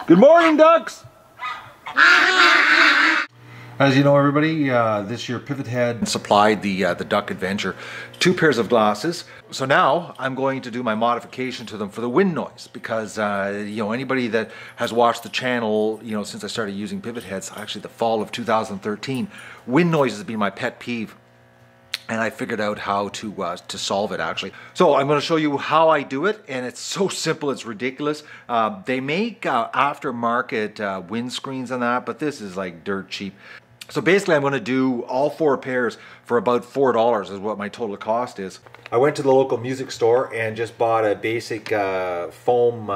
Good morning, ducks! As you know, everybody, this year Pivothead supplied the Duck Adventure 2 pairs of glasses. So now I'm going to do my modification to them for the wind noise, because you know, anybody that has watched the channel, you know, since I started using Pivotheads, actually the fall of 2013, wind noise has been my pet peeve. And I figured out how to solve it, actually. So I'm going to show you how I do it, and it's so simple, it's ridiculous. They make aftermarket windscreens and that, but this is like dirt cheap. So basically I'm going to do all 4 pairs for about $4 is what my total cost is. I went to the local music store and just bought a basic foam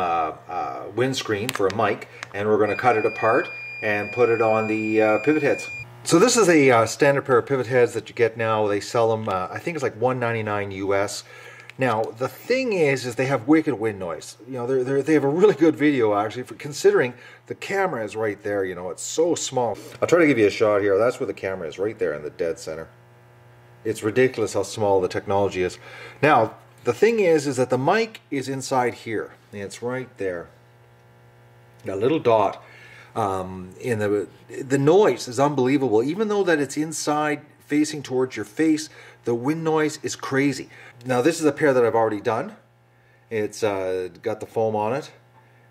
windscreen for a mic, and we're going to cut it apart and put it on the pivot heads. So this is a standard pair of pivot heads that you get now. They sell them, I think it's like $1.99 US. Now the thing is they have wicked wind noise. You know, they have a really good video actually, for considering the camera is right there. You know, it's so small. I'll try to give you a shot here. That's where the camera is, right there in the dead center. It's ridiculous how small the technology is. Now the thing is that the mic is inside here. And it's right there. That little dot. In the noise is unbelievable. Even though that it's inside facing towards your face, the wind noise is crazy. Now this is a pair that I've already done. It's got the foam on it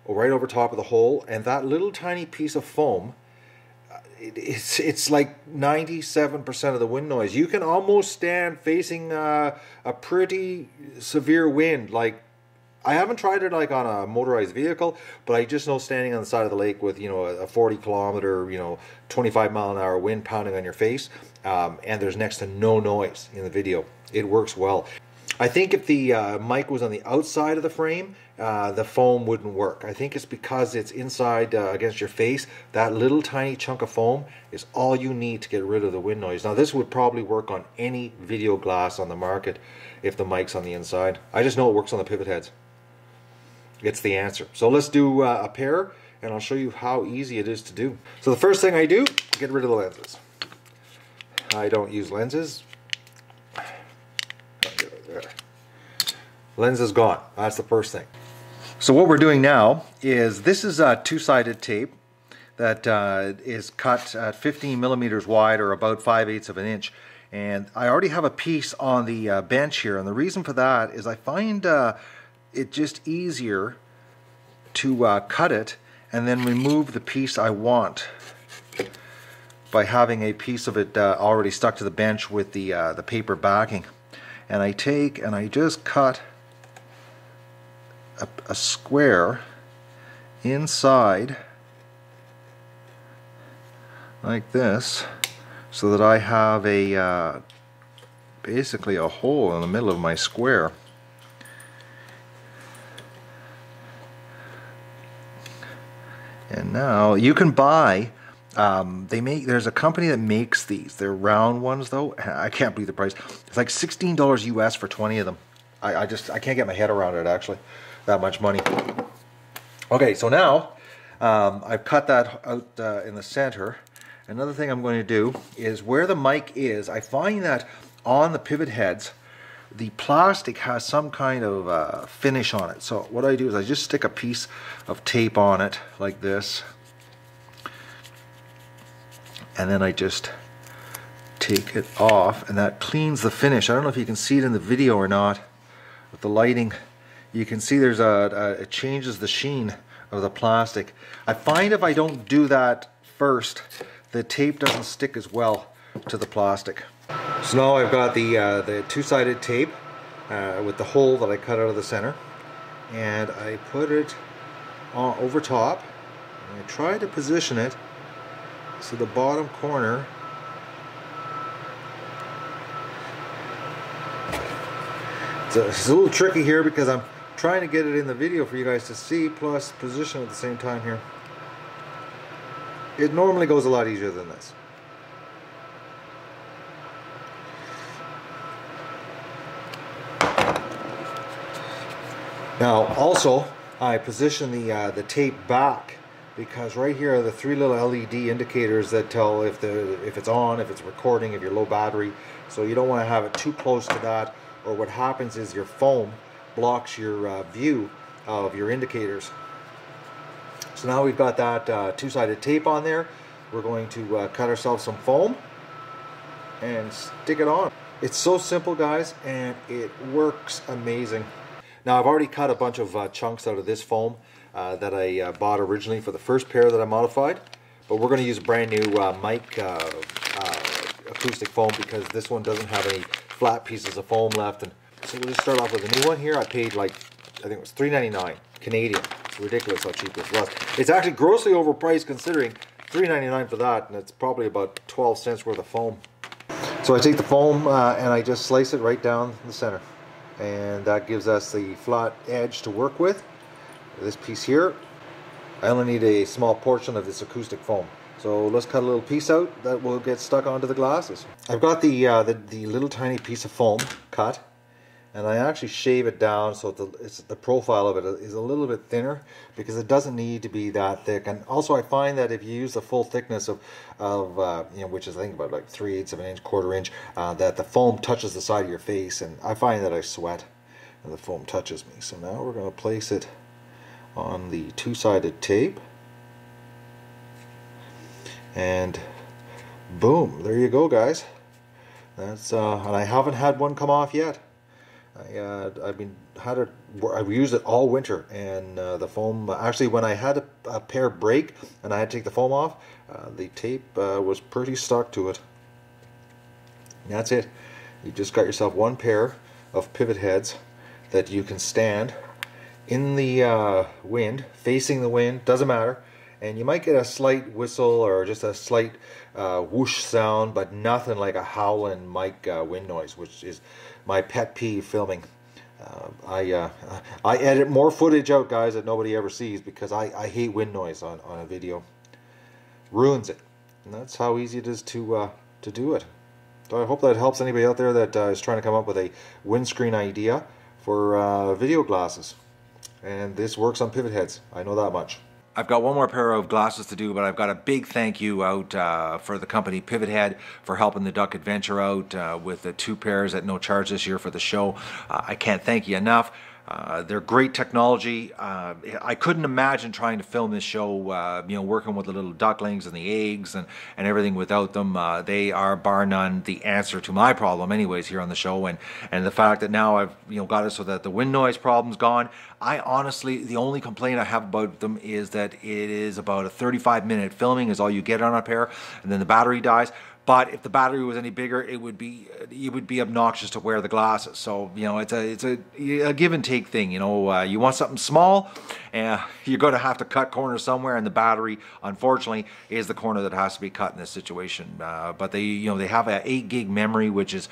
right over top of the hole, and that little tiny piece of foam, it's like 97% of the wind noise. You can almost stand facing a pretty severe wind. Like, I haven't tried it like on a motorized vehicle, but I just know standing on the side of the lake with, you know, a 40-kilometer, you know, 25-mile-an-hour wind pounding on your face, and there's next to no noise in the video. It works well. I think if the mic was on the outside of the frame, the foam wouldn't work. I think it's because it's inside against your face. That little tiny chunk of foam is all you need to get rid of the wind noise. Now this would probably work on any video glass on the market if the mic's on the inside. I just know it works on the pivot heads. It's the answer. So let's do a pair, and I'll show you how easy it is to do. So the first thing I do, get rid of the lenses. I don't use lenses. Lens is gone. That's the first thing. So what we're doing now is, this is a 2-sided tape that is cut at 15 millimeters wide, or about 5/8 of an inch. And I already have a piece on the bench here, and the reason for that is I find it's just easier to cut it and then remove the piece I want by having a piece of it already stuck to the bench with the paper backing. And I take and I just cut a square inside like this, so that I have a basically a hole in the middle of my square. And now you can buy, there's a company that makes these. They're round ones though. I can't believe the price. It's like $16 US for 20 of them. I can't get my head around it, actually, that much money. Okay, so now I've cut that out in the center. Another thing I'm going to do is, where the mic is, I find that on the pivot heads, the plastic has some kind of finish on it. So what I do is I just stick a piece of tape on it like this, and then I just take it off, and that cleans the finish. I don't know if you can see it in the video or not with the lighting. You can see there's it changes the sheen of the plastic. I find if I don't do that first, the tape doesn't stick as well to the plastic. So now I've got the 2-sided tape with the hole that I cut out of the center, and I put it over top, and I try to position it so the bottom corner it's a little tricky here because I'm trying to get it in the video for you guys to see, plus position at the same time here. It normally goes a lot easier than this. Now also I position the tape back, because right here are the 3 little LED indicators that tell if it's on, if it's recording, if you're low battery. So you don't want to have it too close to that, or what happens is your foam blocks your view of your indicators. So now we've got that two-sided tape on there. We're going to cut ourselves some foam and stick it on. It's so simple, guys, and it works amazing. Now I've already cut a bunch of chunks out of this foam that I bought originally for the first pair that I modified, but we're going to use a brand new mic acoustic foam because this one doesn't have any flat pieces of foam left. And so we'll just start off with a new one here. I paid like, I think it was $3.99 Canadian. It's ridiculous how cheap this was. It's actually grossly overpriced considering $3.99 for that, and it's probably about 12 cents worth of foam. So I take the foam and I just slice it right down the center, and that gives us the flat edge to work with. This piece here, I only need a small portion of this acoustic foam. So let's cut a little piece out that will get stuck onto the glasses. I've got the little tiny piece of foam cut, and I actually shave it down so the profile of it is a little bit thinner because it doesn't need to be that thick. And also I find that if you use the full thickness of you know, which is I think about like 3/8 of an inch, 1/4 inch, that the foam touches the side of your face, and I find that I sweat and the foam touches me. So now we're going to place it on the two-sided tape, and boom, there you go, guys. That's and I haven't had one come off yet. I've used it all winter, and the foam actually, when I had a pair break and I had to take the foam off, the tape was pretty stuck to it. And that's it. You just got yourself one pair of pivot heads that you can stand in the wind, facing the wind, doesn't matter, and you might get a slight whistle or just a slight whoosh sound, but nothing like a howling mic wind noise, which is my pet peeve filming. I edit more footage out, guys, that nobody ever sees because I hate wind noise on a video. Ruins it, and that's how easy it is to do it. So I hope that helps anybody out there that is trying to come up with a windscreen idea for video glasses. And this works on pivot heads, I know that much. I've got one more pair of glasses to do, but I've got a big thank you out for the company Pivothead for helping the Duck Adventure out with the 2 pairs at no charge this year for the show. I can't thank you enough. They're great technology. I couldn't imagine trying to film this show, you know, working with the little ducklings and the eggs and everything without them. They are, bar none, the answer to my problem anyways here on the show. And the fact that now I've, you know, got it so that the wind noise problem's gone. I honestly, the only complaint I have about them is that it is about a 35-minute filming is all you get on a pair, and then the battery dies. But if the battery was any bigger, it would be obnoxious to wear the glasses. So, you know, it's a give and take thing. You know, you want something small, you're going to have to cut corners somewhere, and the battery, unfortunately, is the corner that has to be cut in this situation. But they have an 8 gig memory, which is,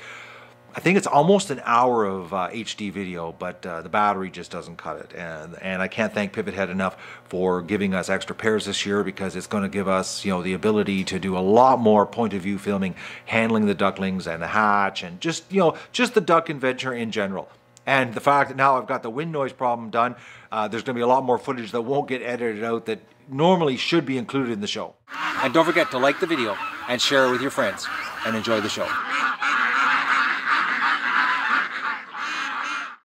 I think it's almost an hour of HD video, but the battery just doesn't cut it. And I can't thank Pivothead enough for giving us extra pairs this year, because it's going to give us, you know, the ability to do a lot more point of view filming, handling the ducklings and the hatch, and just, you know, just the duck adventure in general. And the fact that now I've got the wind noise problem done, there's going to be a lot more footage that won't get edited out that normally should be included in the show. And don't forget to like the video and share it with your friends, and enjoy the show.